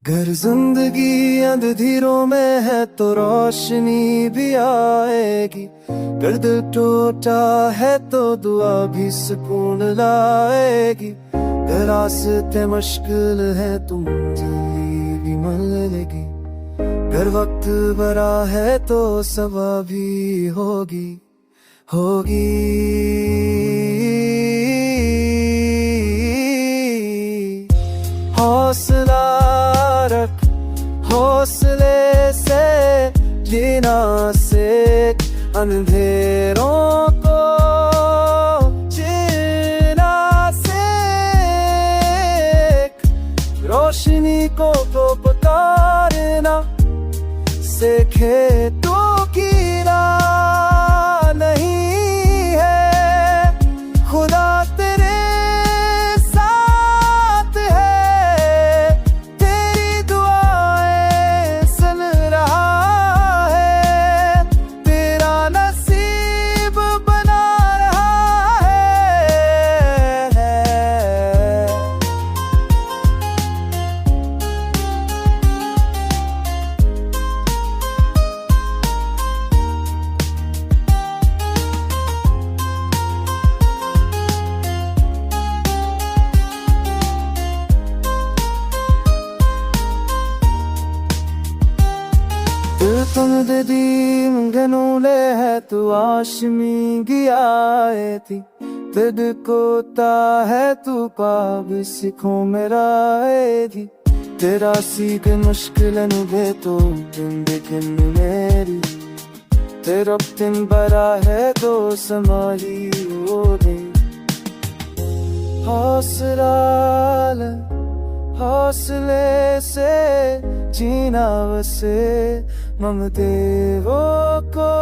घर जिंदगी अंधेरों में है तो रोशनी भी आएगी। घर दिल टूटा है तो दुआ भी सुकून लाएगी। घर रास्ते मुश्किल है तुम जल्दी भी मिलेगी। घर वक्त भरा है तो सवा भी होगी होगी। हौसला रख, हौसले से जीना सीख, अंधेरों को जीना सीख। रोशनी को तो पुकारना सीखे तो कीना नहीं है। खुदा तेरे साथ है, तेरी दुआएं सुन रहा है। तेरा नसीब बना रहा है। तुम दीम गनूले है तू आशमी गियाए थी। तिद कोता है तू पाब सिखो मेरा थी। तेरा सीख मुश्किल नुबे तो दिन दिखन मेरी। तेरा दिन बड़ा है तो संभाली वो दे। हौसला ले, हौसले से जीना वसे ममते वो को